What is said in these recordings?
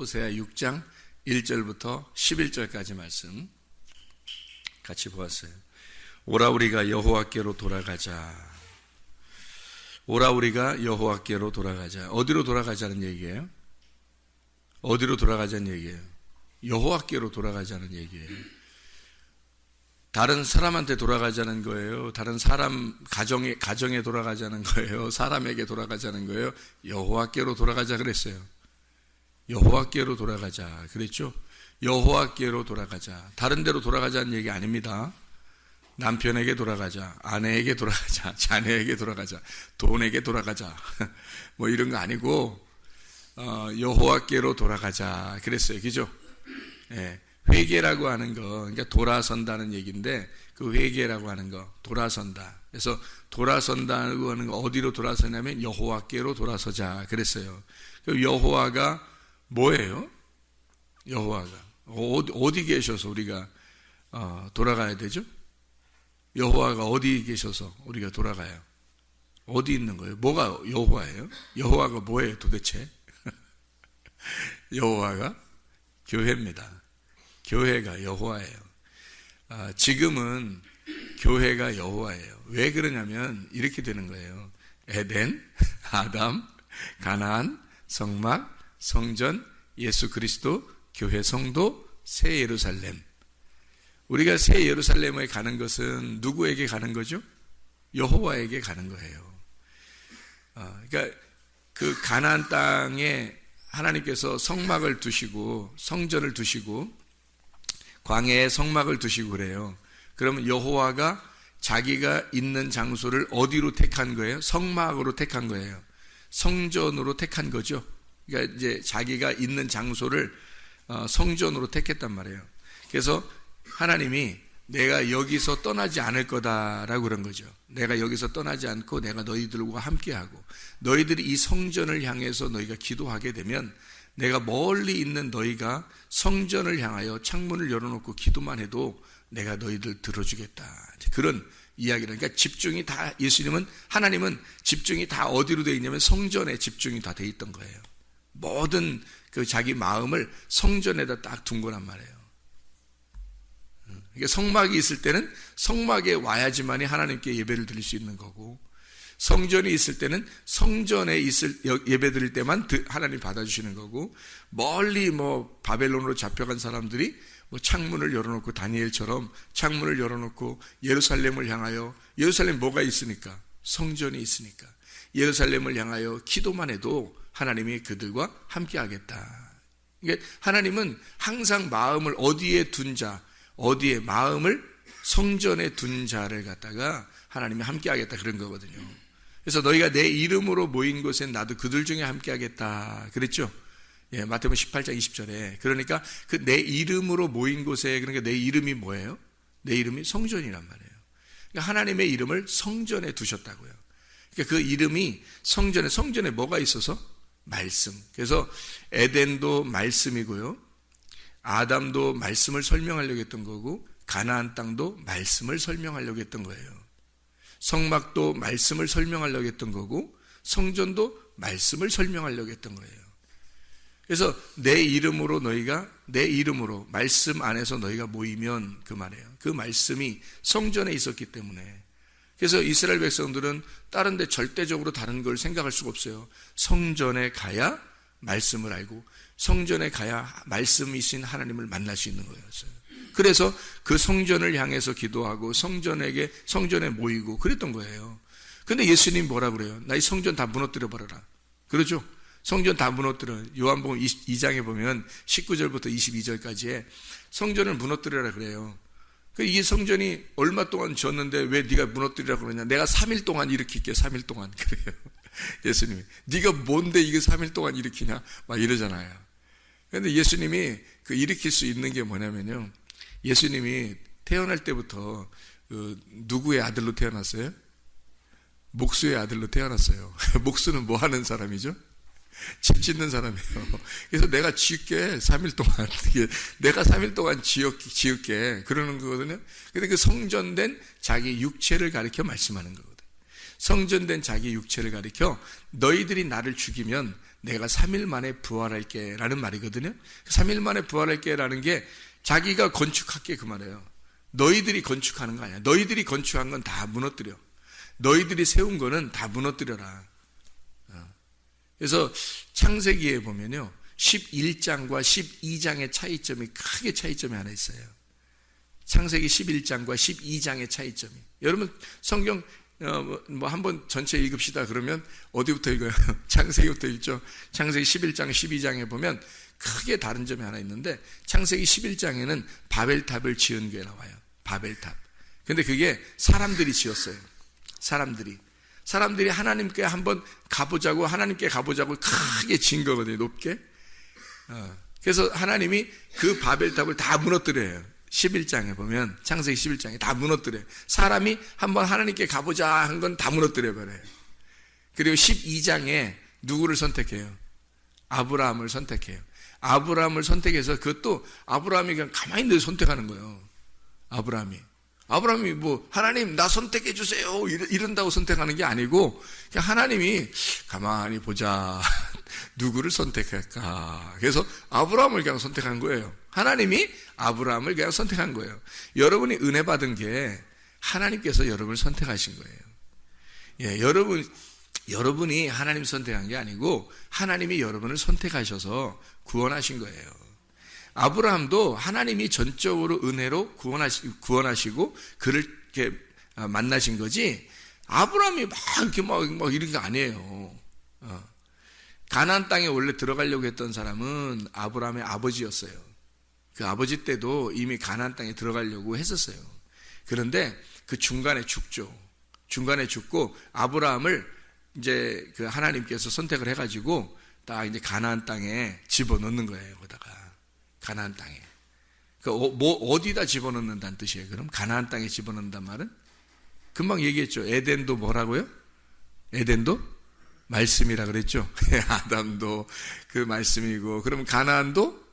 호세아 6장 1절부터 11절까지 말씀 같이 보았어요. 오라 우리가 여호와께로 돌아가자. 오라 우리가 여호와께로 돌아가자. 어디로 돌아가자는 얘기예요? 어디로 돌아가자는 얘기예요? 여호와께로 돌아가자는 얘기예요. 다른 사람한테 돌아가자는 거예요? 다른 사람 가정에 돌아가자는 거예요? 사람에게 돌아가자는 거예요? 여호와께로 돌아가자 그랬어요. 여호와께로 돌아가자 그랬죠? 여호와께로 돌아가자. 다른 데로 돌아가자는 얘기 아닙니다. 남편에게 돌아가자, 아내에게 돌아가자, 자녀에게 돌아가자, 돈에게 돌아가자 뭐 이런 거 아니고 여호와께로 돌아가자 그랬어요. 그죠? 예, 회개라고 하는 거, 그러니까 돌아선다는 얘기인데 그 회개라고 하는 거, 돌아선다. 그래서 돌아선다고 하는 거 어디로 돌아서냐면 여호와께로 돌아서자 그랬어요. 그럼 여호와가 뭐예요? 여호와가 어디 계셔서 우리가 돌아가야 되죠? 여호와가 어디 계셔서 우리가 돌아가요? 어디 있는 거예요? 뭐가 여호와예요? 여호와가 뭐예요 도대체? 여호와가 교회입니다. 교회가 여호와예요. 지금은 교회가 여호와예요. 왜 그러냐면 이렇게 되는 거예요. 에덴, 아담, 가나안, 성막, 성전, 예수 그리스도, 교회 성도, 새 예루살렘. 우리가 새 예루살렘에 가는 것은 누구에게 가는 거죠? 여호와에게 가는 거예요. 그러니까 그 가나안 땅에 하나님께서 성막을 두시고 성전을 두시고 광야에 성막을 두시고 그래요. 그러면 여호와가 자기가 있는 장소를 어디로 택한 거예요? 성막으로 택한 거예요. 성전으로 택한 거죠. 그러니까 이제 자기가 있는 장소를 성전으로 택했단 말이에요. 그래서 하나님이 내가 여기서 떠나지 않을 거다라고 그런 거죠. 내가 여기서 떠나지 않고 내가 너희들과 함께하고 너희들이 이 성전을 향해서 너희가 기도하게 되면 내가 멀리 있는 너희가 성전을 향하여 창문을 열어놓고 기도만 해도 내가 너희들 들어주겠다. 그런 이야기를. 그러니까 집중이 다 예수님은 하나님은 집중이 다 어디로 되어 있냐면 성전에 집중이 다 되어 있던 거예요. 모든 그 자기 마음을 성전에다 딱 둔 거란 말이에요. 그러니까 성막이 있을 때는 성막에 와야지만이 하나님께 예배를 드릴 수 있는 거고 성전이 있을 때는 성전에 예배 드릴 때만 하나님 받아주시는 거고 멀리 뭐 바벨론으로 잡혀간 사람들이 뭐 창문을 열어놓고 다니엘처럼 창문을 열어놓고 예루살렘을 향하여 예루살렘 뭐가 있으니까 성전이 있으니까 예루살렘을 향하여 기도만 해도 하나님이 그들과 함께 하겠다. 그러니까 하나님은 항상 마음을 어디에 둔 자 어디에 마음을 성전에 둔 자를 갖다가 하나님이 함께 하겠다 그런 거거든요. 그래서 너희가 내 이름으로 모인 곳엔 나도 그들 중에 함께 하겠다 그랬죠. 예, 마태복음 18장 20절에. 그러니까 그 내 이름으로 모인 곳에 그러니까 내 이름이 뭐예요? 내 이름이 성전이란 말이에요. 그러니까 하나님의 이름을 성전에 두셨다고요. 그러니까 그 이름이 성전에 뭐가 있어서? 말씀. 그래서 에덴도 말씀이고요. 아담도 말씀을 설명하려고 했던 거고 가나안 땅도 말씀을 설명하려고 했던 거예요. 성막도 말씀을 설명하려고 했던 거고 성전도 말씀을 설명하려고 했던 거예요. 그래서 내 이름으로 말씀 안에서 너희가 모이면 그 말이에요. 그 말씀이 성전에 있었기 때문에 그래서 이스라엘 백성들은 다른 데 절대적으로 다른 걸 생각할 수가 없어요. 성전에 가야 말씀을 알고 성전에 가야 말씀이신 하나님을 만날 수 있는 거였어요. 그래서 그 성전을 향해서 기도하고 성전에 모이고 그랬던 거예요. 근데 예수님 뭐라 그래요? 나 이 성전 다 무너뜨려 버려라. 그렇죠? 성전 다 무너뜨려. 요한복음 2장에 보면 19절부터 22절까지에 성전을 무너뜨려라 그래요. 이 성전이 얼마 동안 졌는데 왜 네가 무너뜨리라고 그러냐? 내가 3일 동안 일으킬게. 3일 동안 그래요. 예수님이 네가 뭔데 이게 3일 동안 일으키냐? 막 이러잖아요. 그런데 예수님이 그 일으킬 수 있는 게 뭐냐면요. 예수님이 태어날 때부터 누구의 아들로 태어났어요? 목수의 아들로 태어났어요. 목수는 뭐 하는 사람이죠? 집 짓는 사람이에요. 그래서 내가 지을게 3일 동안 내가 3일 동안 지을게 그러는 거거든요. 근데 그 성전된 자기 육체를 가리켜 말씀하는 거거든요. 성전된 자기 육체를 가리켜 너희들이 나를 죽이면 내가 3일 만에 부활할게 라는 말이거든요. 3일 만에 부활할게 라는 게 자기가 건축할게 그 말이에요. 너희들이 건축하는 거 아니야. 너희들이 건축한 건 다 무너뜨려. 너희들이 세운 거는 다 무너뜨려라. 그래서 창세기에 보면요, 11장과 12장의 차이점이, 크게 차이점이 하나 있어요. 창세기 11장과 12장의 차이점이. 여러분 성경 한번 전체 읽읍시다 그러면 어디부터 읽어요? 창세기부터 읽죠. 창세기 11장 12장에 보면 크게 다른 점이 하나 있는데, 창세기 11장에는 바벨탑을 지은 게 나와요. 바벨탑. 근데 그게 사람들이 지었어요. 사람들이 하나님께 한번 가보자고, 하나님께 가보자고 크게 지은 거거든요. 높게. 그래서 하나님이 그 바벨탑을 다 무너뜨려요. 11장에 보면, 창세기 11장에 다 무너뜨려요. 사람이 한번 하나님께 가보자 한 건 다 무너뜨려버려요. 그리고 12장에 누구를 선택해요? 아브라함을 선택해요. 아브라함을 선택해서, 그것도 아브라함이 그냥 가만히 있는데 선택하는 거예요. 아브라함이 뭐 하나님 나 선택해 주세요 이런다고 선택하는 게 아니고, 그냥 하나님이 가만히 보자 누구를 선택할까, 그래서 아브라함을 그냥 선택한 거예요. 하나님이 아브라함을 그냥 선택한 거예요. 여러분이 은혜 받은 게 하나님께서 여러분을 선택하신 거예요. 예, 여러분이 하나님 선택한 게 아니고 하나님이 여러분을 선택하셔서 구원하신 거예요. 아브라함도 하나님이 전적으로 은혜로 구원하시고 그를 이렇게 만나신 거지, 아브라함이 막 이런 게 아니에요. 가나안 땅에 원래 들어가려고 했던 사람은 아브라함의 아버지였어요. 그 아버지 때도 이미 가나안 땅에 들어가려고 했었어요. 그런데 그 중간에 죽고 아브라함을 이제 그 하나님께서 선택을 해가지고 딱 이제 가나안 땅에 집어넣는 거예요. 거다가 가나안 땅에. 어디다 집어넣는다는 뜻이에요? 그럼 가나안 땅에 집어넣는단 말은? 금방 얘기했죠. 에덴도 뭐라고요? 에덴도 말씀이라 그랬죠. 아담도 그 말씀이고, 그럼 가나안도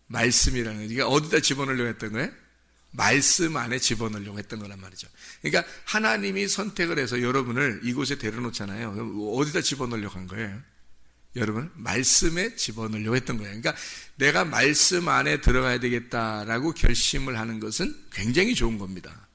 말씀이라는 거예요. 그러니까 어디다 집어넣으려고 했던 거예요? 말씀 안에 집어넣으려고 했던 거란 말이죠. 그러니까 하나님이 선택을 해서 여러분을 이곳에 데려놓잖아요. 그럼 어디다 집어넣으려고 한 거예요? 여러분, 말씀에 집어넣으려고 했던 거예요. 그러니까 내가 말씀 안에 들어가야 되겠다라고 결심을 하는 것은 굉장히 좋은 겁니다.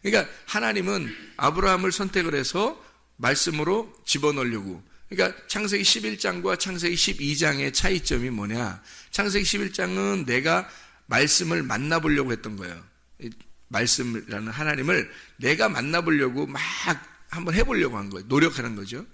그러니까 하나님은 아브라함을 선택을 해서 말씀으로 집어넣으려고. 그러니까 창세기 11장과 창세기 12장의 차이점이 뭐냐? 창세기 11장은 내가 말씀을 만나보려고 했던 거예요. 말씀이라는 하나님을 내가 만나보려고 막 한번 해보려고 한 거예요. 노력하는 거죠.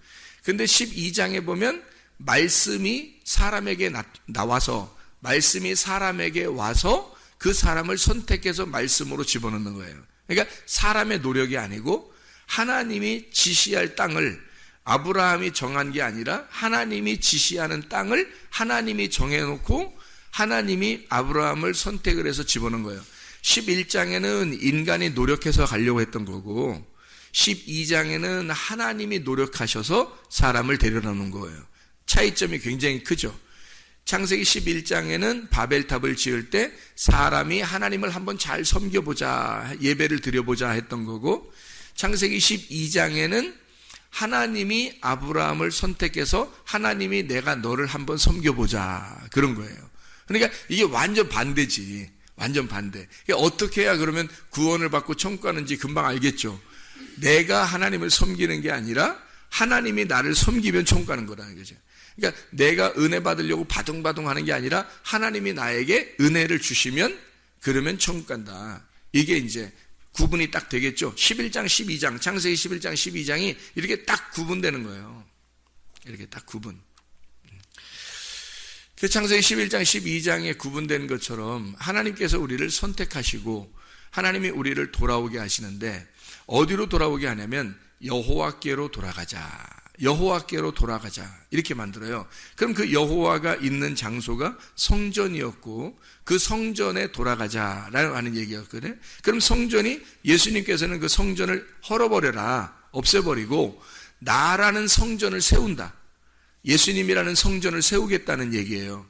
근데 12장에 보면 말씀이 사람에게 나와서, 말씀이 사람에게 와서 그 사람을 선택해서 말씀으로 집어넣는 거예요. 그러니까 사람의 노력이 아니고 하나님이 지시할 땅을 아브라함이 정한 게 아니라 하나님이 지시하는 땅을 하나님이 정해놓고 하나님이 아브라함을 선택을 해서 집어넣은 거예요. 11장에는 인간이 노력해서 가려고 했던 거고 12장에는 하나님이 노력하셔서 사람을 데려놓는 거예요. 차이점이 굉장히 크죠. 창세기 11장에는 바벨탑을 지을 때 사람이 하나님을 한번 잘 섬겨보자, 예배를 드려보자 했던 거고, 창세기 12장에는 하나님이 아브라함을 선택해서 하나님이 내가 너를 한번 섬겨보자 그런 거예요. 그러니까 이게 완전 반대지. 완전 반대. 그러니까 어떻게 해야 그러면 구원을 받고 천국 가는지 금방 알겠죠. 내가 하나님을 섬기는 게 아니라 하나님이 나를 섬기면 천국 가는 거라는 거죠. 그러니까 내가 은혜 받으려고 바둥바둥 하는 게 아니라 하나님이 나에게 은혜를 주시면 그러면 천국 간다. 이게 이제 구분이 딱 되겠죠. 11장, 12장, 창세기 11장, 12장이 이렇게 딱 구분되는 거예요. 이렇게 딱 구분. 그 창세기 11장, 12장에 구분된 것처럼 하나님께서 우리를 선택하시고 하나님이 우리를 돌아오게 하시는데, 어디로 돌아오게 하냐면 여호와께로 돌아가자. 여호와께로 돌아가자 이렇게 만들어요. 그럼 그 여호와가 있는 장소가 성전이었고 그 성전에 돌아가자라는 하는 얘기였거든요. 그럼 성전이, 예수님께서는 그 성전을 헐어버려라, 없애버리고 나라는 성전을 세운다. 예수님이라는 성전을 세우겠다는 얘기예요.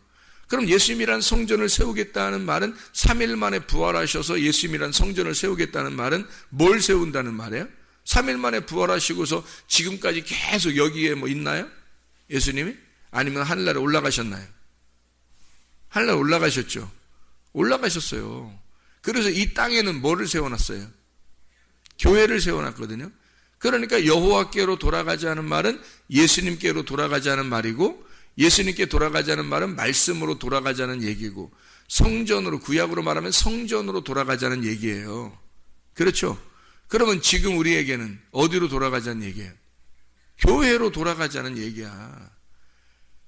그럼 예수님이라는 성전을 세우겠다는 말은 3일 만에 부활하셔서 예수님이라는 성전을 세우겠다는 말은 뭘 세운다는 말이에요? 3일 만에 부활하시고서 지금까지 계속 여기에 뭐 있나요? 예수님이? 아니면 하늘나라에 올라가셨나요? 하늘나라에 올라가셨죠. 올라가셨어요. 그래서 이 땅에는 뭐를 세워놨어요? 교회를 세워놨거든요. 그러니까 여호와께로 돌아가자는 말은 예수님께로 돌아가자는 말이고, 예수님께 돌아가자는 말은 말씀으로 돌아가자는 얘기고, 성전으로, 구약으로 말하면 성전으로 돌아가자는 얘기예요. 그렇죠? 그러면 지금 우리에게는 어디로 돌아가자는 얘기예요? 교회로 돌아가자는 얘기야.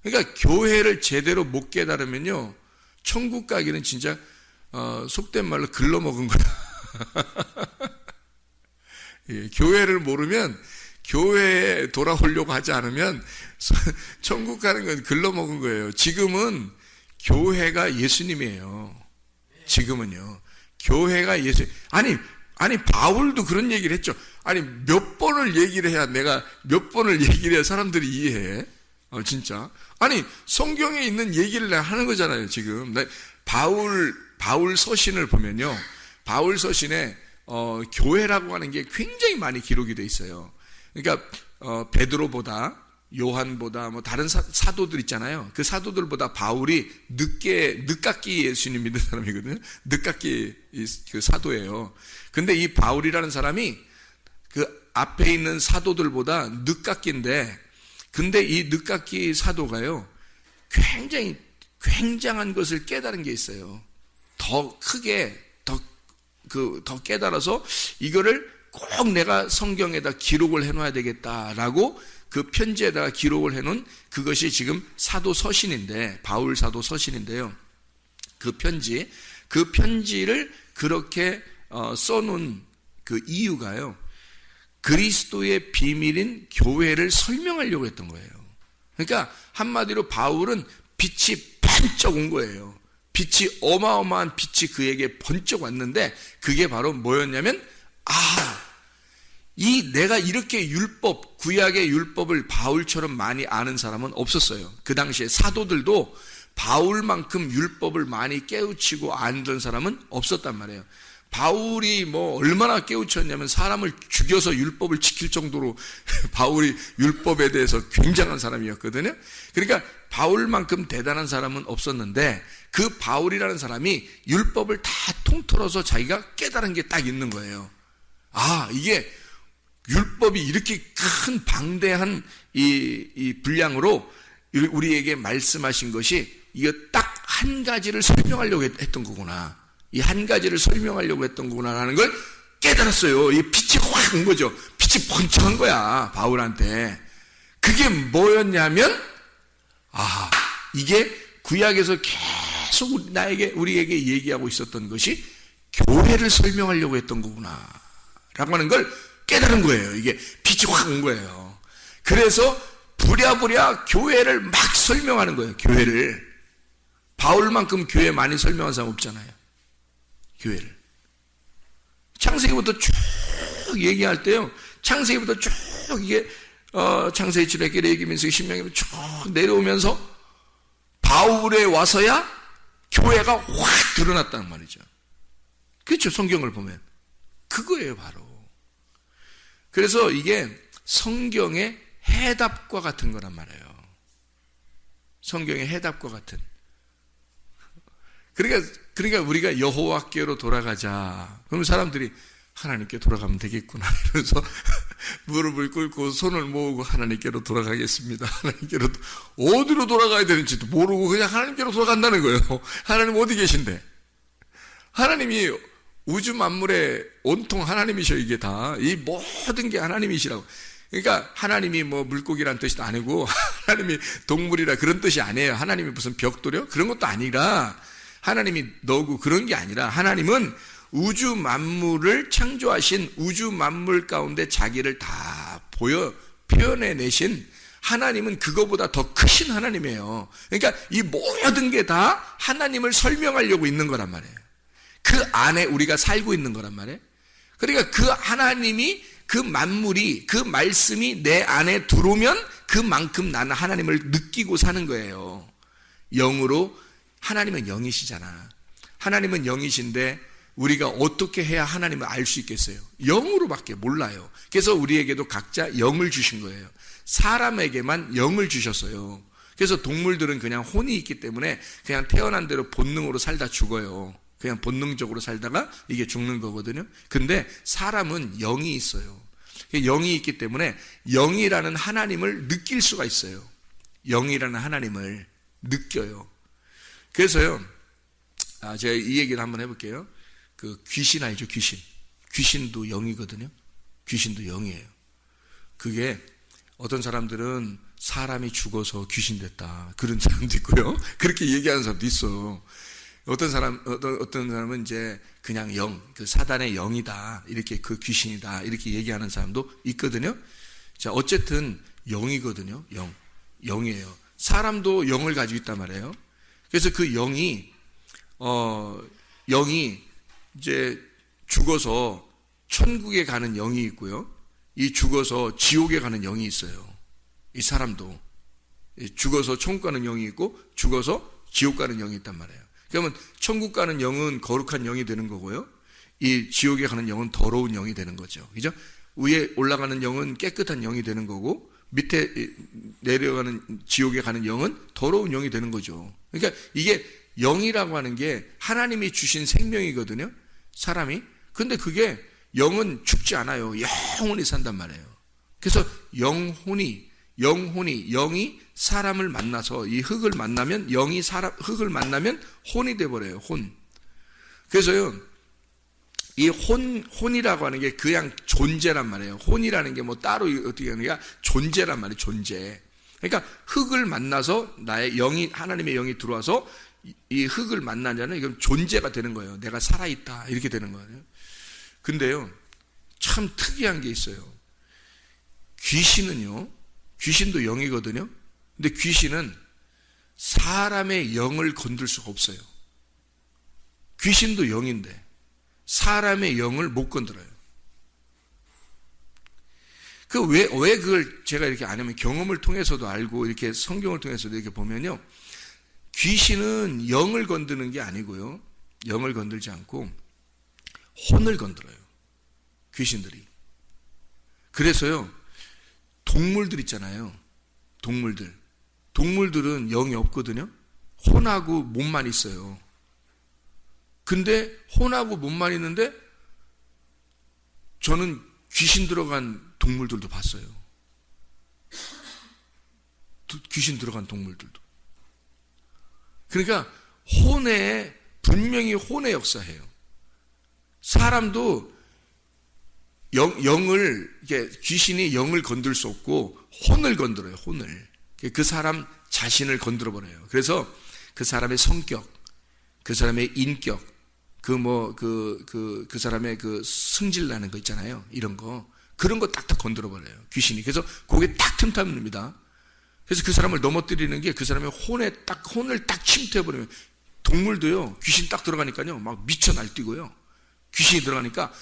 그러니까 교회를 제대로 못 깨달으면요, 천국 가기는 진짜 속된 말로 글러먹은 거야. 예, 교회를 모르면, 교회에 돌아오려고 하지 않으면 천국 가는 건 글러먹은 거예요. 지금은 교회가 예수님이에요. 지금은요. 교회가 예수. 아니 바울도 그런 얘기를 했죠. 아니 몇 번을 얘기를 해야, 내가 몇 번을 얘기를 해야 사람들이 이해해? 진짜. 아니 성경에 있는 얘기를 내가 하는 거잖아요. 지금 바울 서신을 보면요, 바울 서신에 교회라고 하는 게 굉장히 많이 기록이 돼 있어요. 그러니까 베드로보다, 요한보다, 뭐 다른 사도들 있잖아요. 그 사도들보다 바울이 늦깎이 예수님 믿는 사람이거든요. 늦깎이 그 사도예요. 근데 이 바울이라는 사람이 그 앞에 있는 사도들보다 늦깎이인데, 근데 이 늦깎이 사도가요, 굉장히 굉장한 것을 깨달은 게 있어요. 더 크게, 더 깨달아서 이거를 꼭 내가 성경에다 기록을 해놔야 되겠다라고 그 편지에다가 기록을 해놓은 그것이 지금 사도 서신인데, 바울 사도 서신인데요. 그 편지를 그렇게 써놓은 그 이유가요, 그리스도의 비밀인 교회를 설명하려고 했던 거예요. 그러니까 한마디로 바울은 빛이 번쩍 온 거예요. 빛이, 어마어마한 빛이 그에게 번쩍 왔는데, 그게 바로 뭐였냐면, 내가 이렇게 구약의 율법을 바울처럼 많이 아는 사람은 없었어요. 그 당시에 사도들도 바울만큼 율법을 많이 깨우치고 아는 사람은 없었단 말이에요. 바울이 뭐 얼마나 깨우쳤냐면 사람을 죽여서 율법을 지킬 정도로 바울이 율법에 대해서 굉장한 사람이었거든요. 그러니까 바울만큼 대단한 사람은 없었는데, 그 바울이라는 사람이 율법을 다 통틀어서 자기가 깨달은 게 딱 있는 거예요. 이게 율법이 이렇게 큰 방대한 이 분량으로 우리에게 말씀하신 것이, 이거 딱 한 가지를 설명하려고 했던 거구나. 이 한 가지를 설명하려고 했던 거구나라는 걸 깨달았어요. 이 빛이 확 온 거죠. 빛이 번쩍한 거야, 바울한테. 그게 뭐였냐면, 이게 구약에서 계속 우리에게 얘기하고 있었던 것이 교회를 설명하려고 했던 거구나 라고 하는 걸 깨달은 거예요. 이게 빛이 확 온 거예요. 그래서 부랴부랴 교회를 막 설명하는 거예요. 교회를. 바울만큼 교회 많이 설명한 사람 없잖아요. 교회를. 창세기부터 쭉 얘기할 때요, 창세기부터 쭉 이게 창세기, 출애굽기, 레위기, 신명기 쭉 내려오면서 바울에 와서야 교회가 확 드러났다는 말이죠. 그렇죠? 성경을 보면 그거예요, 바로. 그래서 이게 성경의 해답과 같은 거란 말이에요. 성경의 해답과 같은. 그러니까 우리가 여호와께로 돌아가자. 그러면 사람들이 하나님께 돌아가면 되겠구나 이러면서 무릎을 꿇고 손을 모으고 하나님께로 돌아가겠습니다. 하나님께로, 어디로 돌아가야 되는지도 모르고 그냥 하나님께로 돌아간다는 거예요. 하나님 어디 계신데? 하나님이 우주 만물의 온통 하나님이셔. 이게 다, 이 모든 게 하나님이시라고. 그러니까 하나님이 뭐 물고기란 뜻이 아니고, 하나님이 동물이라 그런 뜻이 아니에요. 하나님이 무슨 벽돌이요? 그런 것도 아니라, 하나님이 너고 그런 게 아니라, 하나님은 우주 만물을 창조하신 우주 만물 가운데 자기를 다 표현해내신 하나님은 그거보다 더 크신 하나님이에요. 그러니까 이 모든 게 다 하나님을 설명하려고 있는 거란 말이에요. 그 안에 우리가 살고 있는 거란 말이에요. 그러니까 그 하나님이, 그 만물이, 그 말씀이 내 안에 들어오면 그만큼 나는 하나님을 느끼고 사는 거예요. 영으로. 하나님은 영이시잖아. 하나님은 영이신데 우리가 어떻게 해야 하나님을 알 수 있겠어요? 영으로밖에 몰라요. 그래서 우리에게도 각자 영을 주신 거예요. 사람에게만 영을 주셨어요. 그래서 동물들은 그냥 혼이 있기 때문에 그냥 태어난 대로 본능으로 살다 죽어요. 그냥 본능적으로 살다가 이게 죽는 거거든요. 근데 사람은 영이 있어요. 영이 있기 때문에 영이라는 하나님을 느낄 수가 있어요. 영이라는 하나님을 느껴요. 그래서요, 제가 이 얘기를 한번 해볼게요. 그 귀신 알죠? 귀신도 영이거든요. 귀신도 영이에요. 그게 어떤 사람들은 사람이 죽어서 귀신 됐다, 그런 사람도 있고요. 그렇게 얘기하는 사람도 있어. 어떤 사람은 이제 그냥 그 사단의 영이다, 이렇게 그 귀신이다, 이렇게 얘기하는 사람도 있거든요. 자, 어쨌든 영이거든요. 영이에요. 사람도 영을 가지고 있단 말이에요. 그래서 그 영이 이제 죽어서 천국에 가는 영이 있고요. 이 죽어서 지옥에 가는 영이 있어요. 이 사람도 죽어서 천국 가는 영이 있고 죽어서 지옥 가는 영이 있단 말이에요. 그러면 천국 가는 영은 거룩한 영이 되는 거고요. 이 지옥에 가는 영은 더러운 영이 되는 거죠. 그죠? 위에 올라가는 영은 깨끗한 영이 되는 거고, 밑에 내려가는 지옥에 가는 영은 더러운 영이 되는 거죠. 그러니까 이게 영이라고 하는 게 하나님이 주신 생명이거든요. 사람이. 근데 그게 영은 죽지 않아요. 영원히 산단 말이에요. 그래서 영이 사람을 만나서 이 흙을 만나면, 영이 흙을 만나면 혼이 돼버려요. 혼. 그래서요, 이 혼이라고 하는 게 그냥 존재란 말이에요. 혼이라는 게 뭐 따로 어떻게 하는 게 존재란 말이에요. 존재. 그러니까 흙을 만나서 나의 영이, 하나님의 영이 들어와서 이 흙을 만나냐는 이건 존재가 되는 거예요. 내가 살아있다, 이렇게 되는 거예요. 근데요, 참 특이한 게 있어요. 귀신도 영이거든요. 근데 귀신은 사람의 영을 건들 수가 없어요. 귀신도 영인데 사람의 영을 못 건드려요. 왜 그걸 제가 이렇게 안 하면, 경험을 통해서도 알고 이렇게 성경을 통해서도 이렇게 보면요, 귀신은 영을 건드는 게 아니고요, 영을 건들지 않고 혼을 건드려요, 귀신들이. 그래서요, 동물들 있잖아요. 동물들은 영이 없거든요. 혼하고 몸만 있어요. 근데 혼하고 몸만 있는데 저는 귀신 들어간 동물들도 봤어요. 귀신 들어간 동물들도. 그러니까 분명히 혼의 역사예요. 사람도 귀신이 영을 건들 수 없고 혼을 건드려요. 혼을. 그 사람 자신을 건드려 버려요. 그래서 그 사람의 성격, 그 사람의 인격, 그 사람의 그 승질 나는 거 있잖아요. 이런 거. 그런 거 딱딱 건드려 버려요. 귀신이. 그래서 거기에 딱 틈tab입니다. 그래서 그 사람을 넘어뜨리는 게 그 사람의 혼을 딱 침투해 버리면, 동물도요, 귀신 딱 들어가니까요, 막 미쳐 날뛰고요. 귀신이 들어가니까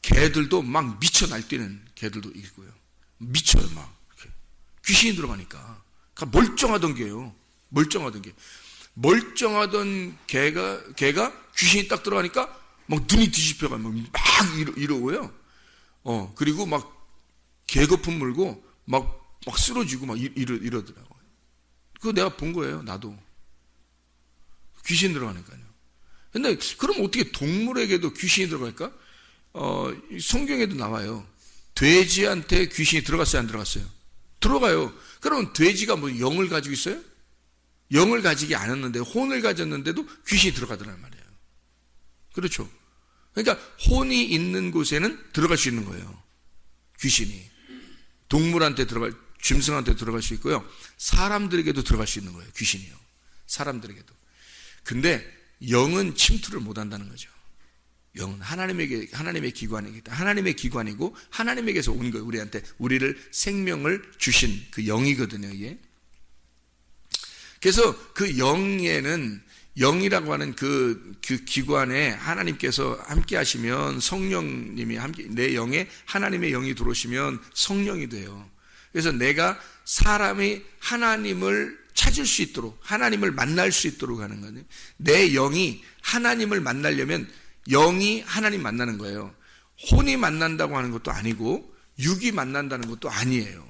개들도 막 미쳐 날뛰는 개들도 있고요. 미쳐요, 막. 이렇게. 귀신이 들어가니까. 그러니까 멀쩡하던 개요. 멀쩡하던 개가 귀신이 딱 들어가니까 막 눈이 뒤집혀가지고 막 이러고요. 그리고 막 개거품 물고 막 쓰러지고 막 이러더라고요. 그거 내가 본 거예요, 나도. 귀신 들어가니까요. 근데 그럼 어떻게 동물에게도 귀신이 들어갈까? 성경에도 나와요. 돼지한테 귀신이 들어갔어요, 안 들어갔어요? 들어가요. 그러면 돼지가 뭐 영을 가지고 있어요? 영을 가지지 않았는데, 혼을 가졌는데도 귀신이 들어가더란 말이에요. 그렇죠? 그러니까 혼이 있는 곳에는 들어갈 수 있는 거예요, 귀신이. 동물한테 짐승한테 들어갈 수 있고요, 사람들에게도 들어갈 수 있는 거예요, 귀신이요. 사람들에게도. 근데 영은 침투를 못 한다는 거죠. 영은 하나님의 기관이기 때문에, 하나님의 기관이고 하나님에게서 온 거예요. 우리를 생명을 주신 그 영이거든요, 이게. 그래서 그 영이라고 하는 그 기관에 하나님께서 함께 하시면, 성령님이 함께, 내 영에 하나님의 영이 들어오시면 성령이 돼요. 그래서 내가 사람이 하나님을 찾을 수 있도록, 하나님을 만날 수 있도록 하는 거예요. 내 영이 하나님을 만나려면 영이 하나님 만나는 거예요. 혼이 만난다고 하는 것도 아니고 육이 만난다는 것도 아니에요.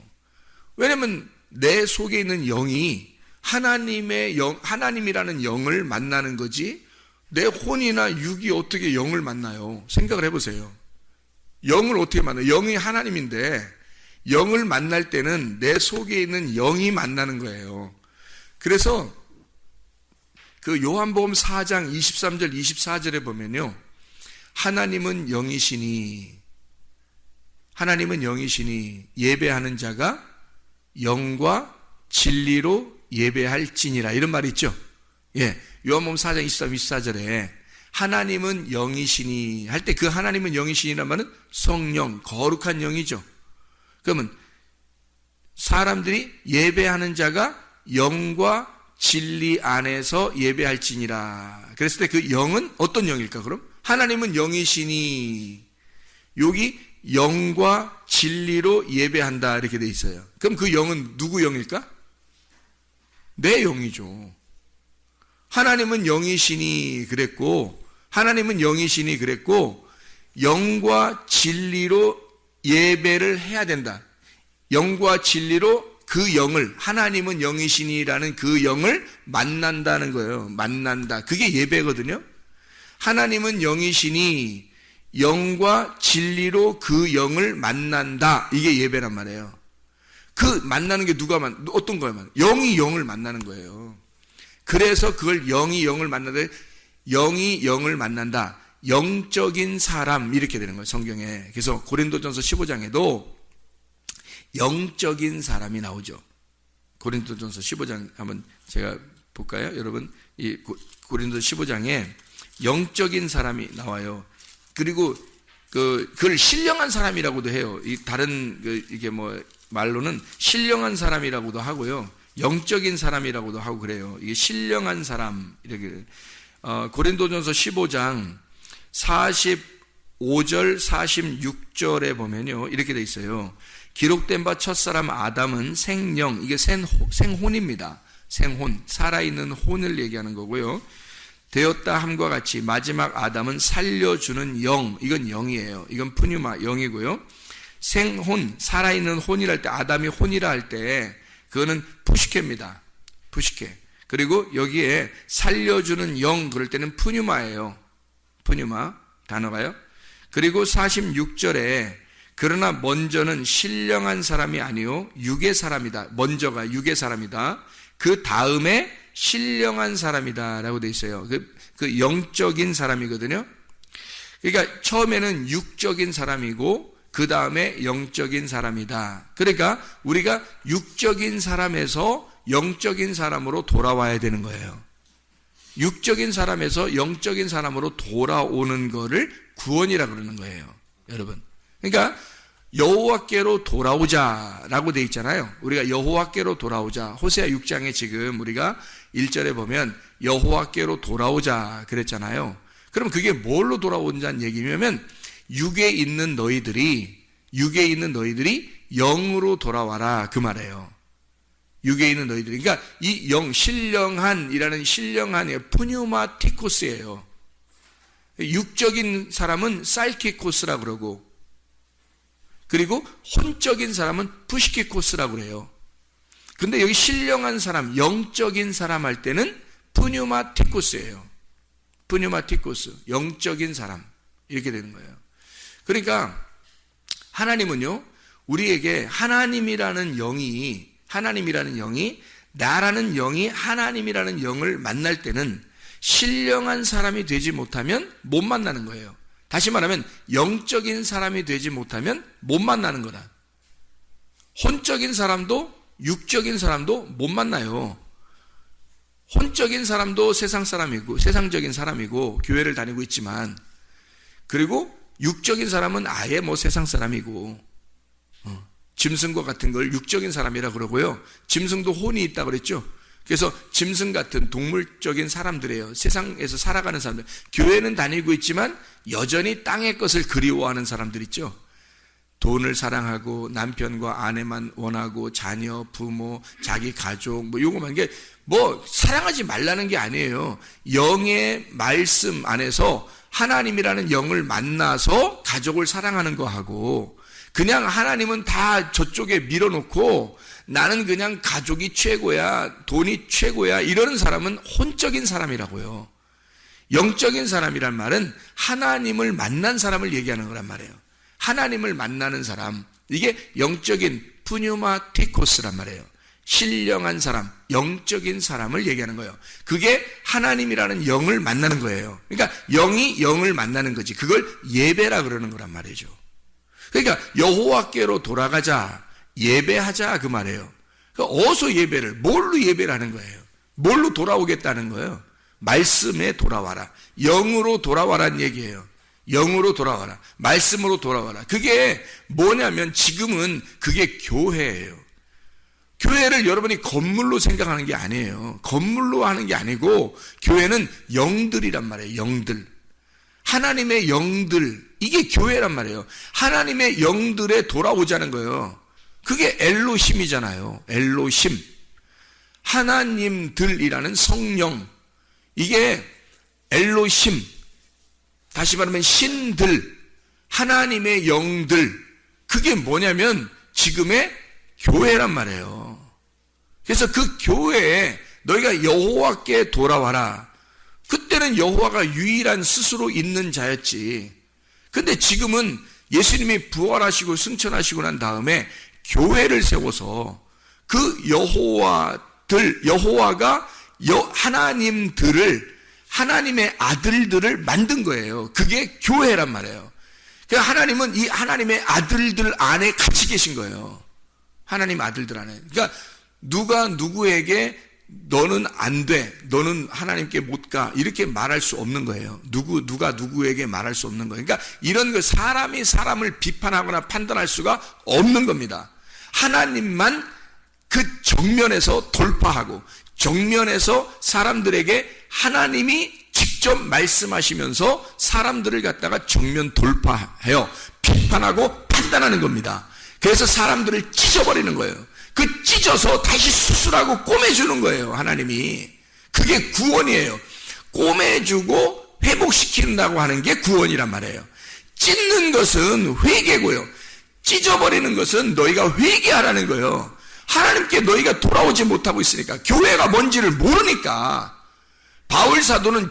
왜냐하면 내 속에 있는 영이 하나님의 영, 하나님이라는 영을 만나는 거지 내 혼이나 육이 어떻게 영을 만나요? 생각을 해보세요. 영을 어떻게 만나요? 영이 하나님인데 영을 만날 때는 내 속에 있는 영이 만나는 거예요. 그래서 그 요한복음 4장 23절 24절에 보면요. 하나님은 영이시니 예배하는 자가 영과 진리로 예배할지니라 이런 말이 있죠. 예, 요한복음 4장 23, 24절에 하나님은 영이시니 할 때 그 하나님은 영이시니란 말은 성령, 거룩한 영이죠. 그러면 사람들이 예배하는 자가 영과 진리 안에서 예배할지니라. 그랬을 때 그 영은 어떤 영일까 그럼? 하나님은 영이시니 여기 영과 진리로 예배한다 이렇게 돼 있어요. 그럼 그 영은 누구 영일까? 내 영이죠. 하나님은 영이시니 그랬고 영과 진리로 예배를 해야 된다. 영과 진리로 그 영을 하나님은 영이시니라는 그 영을 만난다는 거예요. 만난다. 그게 예배거든요. 하나님은 영이시니 영과 진리로 그 영을 만난다. 이게 예배란 말이에요. 그 만나는 게 어떤 거예요? 영이 영을 만나는 거예요. 그래서 그걸 영이 영을 만나되 영이 영을 만난다. 영적인 사람 이렇게 되는 거예요. 성경에. 그래서 고린도전서 15장에도 영적인 사람이 나오죠. 고린도전서 15장 한번 제가 볼까요? 여러분 이 고린도전서 15장에 영적인 사람이 나와요. 그리고 그걸 신령한 사람이라고도 해요. 이 다른 이게 뭐 말로는 신령한 사람이라고도 하고요. 영적인 사람이라고도 하고 그래요. 이게 신령한 사람 이렇게 고린도전서 15장 45절 46절에 보면요. 이렇게 돼 있어요. 기록된 바 첫사람 아담은 생령, 이게 생혼입니다. 생혼, 살아있는 혼을 얘기하는 거고요. 되었다 함과 같이 마지막 아담은 살려주는 영, 이건 영이에요. 이건 푸뉴마, 영이고요. 생혼, 살아있는 혼이랄 때, 아담이 혼이라 할 때, 그거는 푸시케입니다. 푸시케. 그리고 여기에 살려주는 영, 그럴 때는 푸뉴마예요. 푸뉴마, 단어가요. 그리고 46절에 그러나 먼저는 신령한 사람이 아니요 육의 사람이다. 먼저가 육의 사람이다. 그 다음에 신령한 사람이다 라고 돼 있어요. 그 영적인 사람이거든요. 그러니까 처음에는 육적인 사람이고 그 다음에 영적인 사람이다. 그러니까 우리가 육적인 사람에서 영적인 사람으로 돌아와야 되는 거예요. 육적인 사람에서 영적인 사람으로 돌아오는 거를 구원이라 그러는 거예요. 여러분. 그러니까 여호와께로 돌아오자라고 돼 있잖아요. 우리가 여호와께로 돌아오자. 호세아 6장에 지금 우리가 1절에 보면 여호와께로 돌아오자 그랬잖아요. 그럼 그게 뭘로 돌아온다는 얘기냐면 육에 있는 너희들이 영으로 돌아와라 그 말이에요. 육에 있는 너희들이. 그러니까 이 영, 신령한이라는 신령한이 푸뉴마티코스예요. 육적인 사람은 사이키코스라 그러고 그리고 혼적인 사람은 푸시키코스라고 그래요. 근데 여기 신령한 사람, 영적인 사람 할 때는 푸뉴마티코스예요. 푸뉴마티코스, 영적인 사람 이렇게 되는 거예요. 그러니까 하나님은요 우리에게 하나님이라는 영이 나라는 영이 하나님이라는 영을 만날 때는 신령한 사람이 되지 못하면 못 만나는 거예요. 다시 말하면 영적인 사람이 되지 못하면 못 만나는 거다. 혼적인 사람도 육적인 사람도 못 만나요. 혼적인 사람도 세상 사람이고 세상적인 사람이고 교회를 다니고 있지만 그리고 육적인 사람은 아예 뭐 세상 사람이고 짐승과 같은 걸 육적인 사람이라 그러고요. 짐승도 혼이 있다 그랬죠. 그래서 짐승 같은 동물적인 사람들이에요. 세상에서 살아가는 사람들. 교회는 다니고 있지만 여전히 땅의 것을 그리워하는 사람들 있죠. 돈을 사랑하고 남편과 아내만 원하고 자녀, 부모, 자기 가족 뭐 요거만 이게 뭐 사랑하지 말라는 게 아니에요. 영의 말씀 안에서 하나님이라는 영을 만나서 가족을 사랑하는 거하고 그냥 하나님은 다 저쪽에 밀어놓고 나는 그냥 가족이 최고야, 돈이 최고야 이러는 사람은 혼적인 사람이라고요. 영적인 사람이란 말은 하나님을 만난 사람을 얘기하는 거란 말이에요. 하나님을 만나는 사람, 이게 영적인 푸뉴마티코스란 말이에요. 신령한 사람, 영적인 사람을 얘기하는 거예요. 그게 하나님이라는 영을 만나는 거예요. 그러니까 영이 영을 만나는 거지. 그걸 예배라 그러는 거란 말이죠. 그러니까 여호와께로 돌아가자, 예배하자 그 말이에요. 그러니까 어디서 예배를, 뭘로 예배를 하는 거예요? 뭘로 돌아오겠다는 거예요? 말씀에 돌아와라. 영으로 돌아와라는 얘기예요. 영으로 돌아와라. 말씀으로 돌아와라. 그게 뭐냐면 지금은 그게 교회예요. 교회를 여러분이 건물로 생각하는 게 아니에요. 건물로 하는 게 아니고 교회는 영들이란 말이에요. 영들. 하나님의 영들. 이게 교회란 말이에요. 하나님의 영들에 돌아오자는 거예요. 그게 엘로힘이잖아요. 엘로힘. 하나님들이라는 성령. 이게 엘로힘. 다시 말하면 신들. 하나님의 영들. 그게 뭐냐면 지금의 교회란 말이에요. 그래서 그 교회에 너희가 여호와께 돌아와라. 그때는 여호와가 유일한 스스로 있는 자였지. 근데 지금은 예수님이 부활하시고 승천하시고 난 다음에 교회를 세워서 그 여호와가 하나님들을, 하나님의 아들들을 만든 거예요. 그게 교회란 말이에요. 그러니까 하나님은 이 하나님의 아들들 안에 같이 계신 거예요. 하나님 아들들 안에. 그러니까 누가 누구에게 너는 안 돼, 너는 하나님께 못 가, 이렇게 말할 수 없는 거예요. 누가 누구에게 말할 수 없는 거예요. 그러니까 이런 거 사람이 사람을 비판하거나 판단할 수가 없는 겁니다. 하나님만 그 정면에서 돌파하고 정면에서 사람들에게 하나님이 직접 말씀하시면서 사람들을 갖다가 정면 돌파해요. 비판하고 판단하는 겁니다. 그래서 사람들을 찢어버리는 거예요. 그 찢어서 다시 수술하고 꼬매주는 거예요. 하나님이. 그게 구원이에요. 꼬매주고 회복시킨다고 하는 게 구원이란 말이에요. 찢는 것은 회개고요. 찢어버리는 것은 너희가 회개하라는 거예요. 하나님께 너희가 돌아오지 못하고 있으니까, 교회가 뭔지를 모르니까. 바울 사도는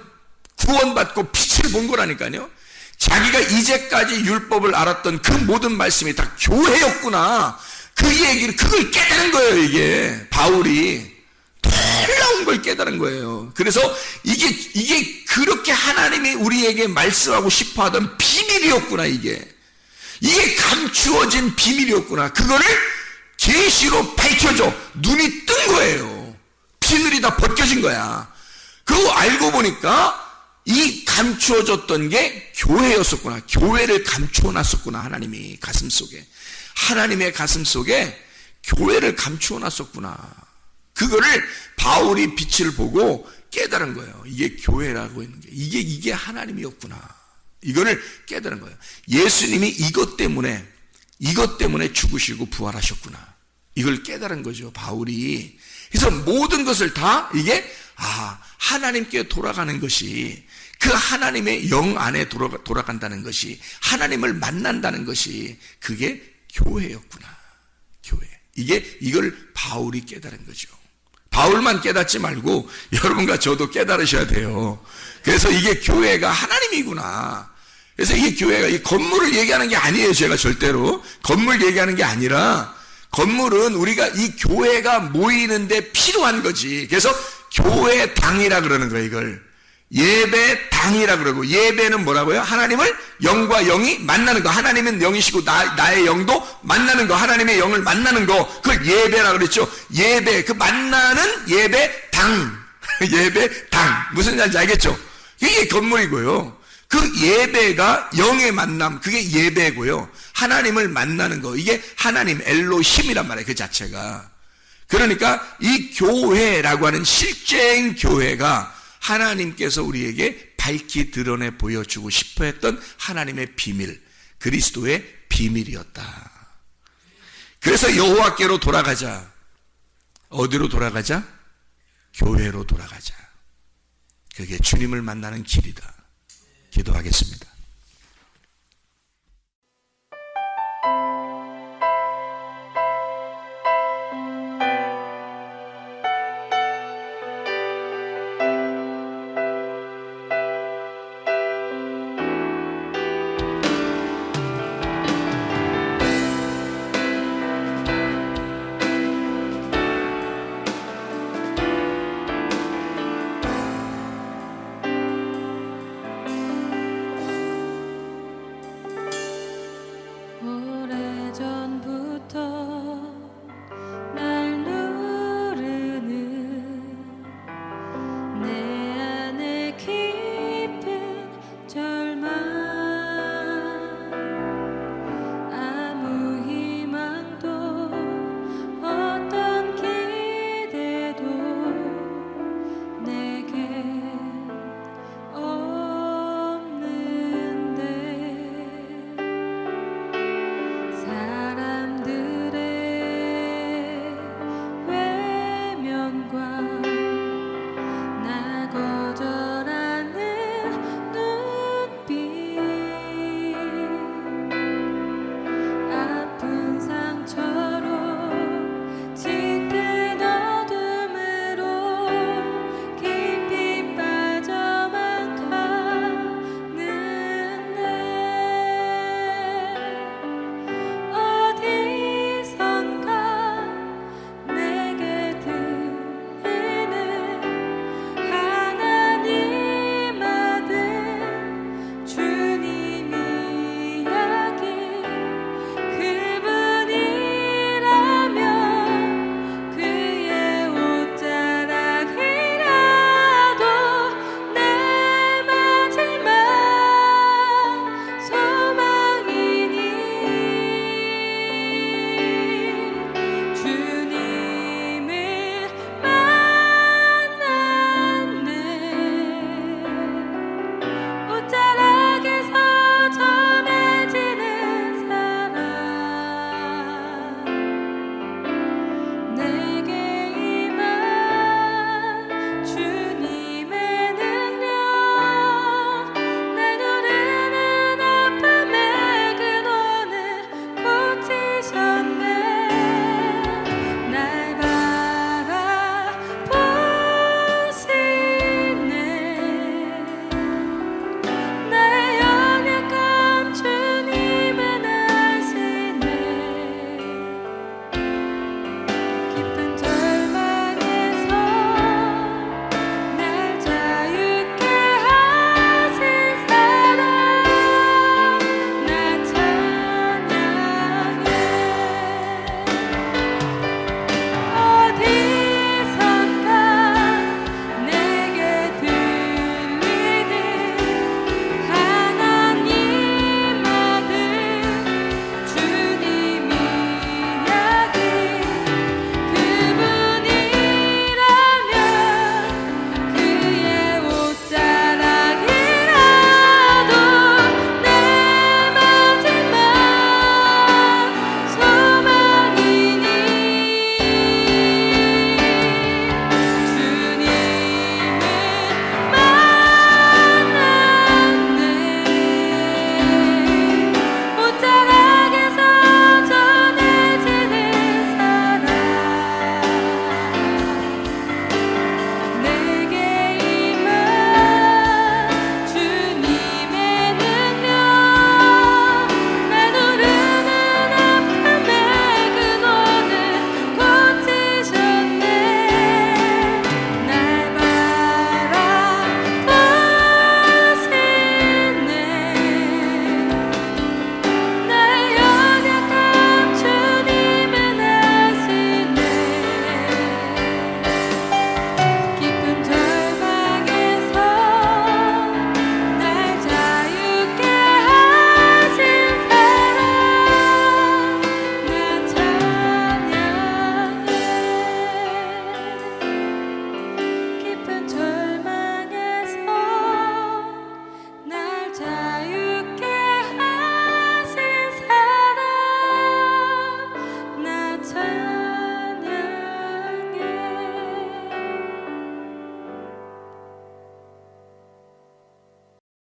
구원받고 빛을 본 거라니까요. 자기가 이제까지 율법을 알았던 그 모든 말씀이 다 교회였구나. 그 얘기를, 그걸 깨달은 거예요, 이게. 바울이. 놀라운 걸 깨달은 거예요. 그래서 이게 그렇게 하나님이 우리에게 말씀하고 싶어 하던 비밀이었구나, 이게. 이게 감추어진 비밀이었구나. 그거를 계시로 밝혀줘. 눈이 뜬 거예요. 비늘이 다 벗겨진 거야. 그거 알고 보니까 이 감추어졌던 게 교회였었구나. 교회를 감추어놨었구나. 하나님이 가슴속에. 하나님의 가슴속에 교회를 감추어놨었구나. 그거를 바울이 빛을 보고 깨달은 거예요. 이게 교회라고 있는 게. 이게 하나님이었구나. 이거를 깨달은 거예요. 예수님이 이것 때문에 죽으시고 부활하셨구나. 이걸 깨달은 거죠, 바울이. 그래서 모든 것을 다 이게 하나님께 돌아가는 것이, 그 하나님의 영 안에 돌아간다는 것이, 하나님을 만난다는 것이, 그게 교회였구나. 교회. 이걸 바울이 깨달은 거죠. 바울만 깨닫지 말고 여러분과 저도 깨달으셔야 돼요. 그래서 이게 교회가 하나님이구나. 그래서 이 교회가 이 건물을 얘기하는 게 아니에요. 제가 절대로 건물 얘기하는 게 아니라, 건물은 우리가 이 교회가 모이는데 필요한 거지. 그래서 교회당이라 그러는 거예요. 이걸 예배당이라 그러고, 예배는 뭐라고요? 하나님을 영과 영이 만나는 거. 하나님은 영이시고 나의 영도 만나는 거. 하나님의 영을 만나는 거. 그걸 예배라 그랬죠. 예배, 그 만나는 예배당. 예배당. 무슨 말인지 알겠죠? 이게 건물이고요. 그 예배가 영의 만남, 그게 예배고요. 하나님을 만나는 거, 이게 하나님 엘로힘이란 말이에요. 그 자체가. 그러니까 이 교회라고 하는 실제인 교회가 하나님께서 우리에게 밝히 드러내 보여주고 싶어 했던 하나님의 비밀, 그리스도의 비밀이었다. 그래서 여호와께로 돌아가자. 어디로 돌아가자? 교회로 돌아가자. 그게 주님을 만나는 길이다. 기도하겠습니다.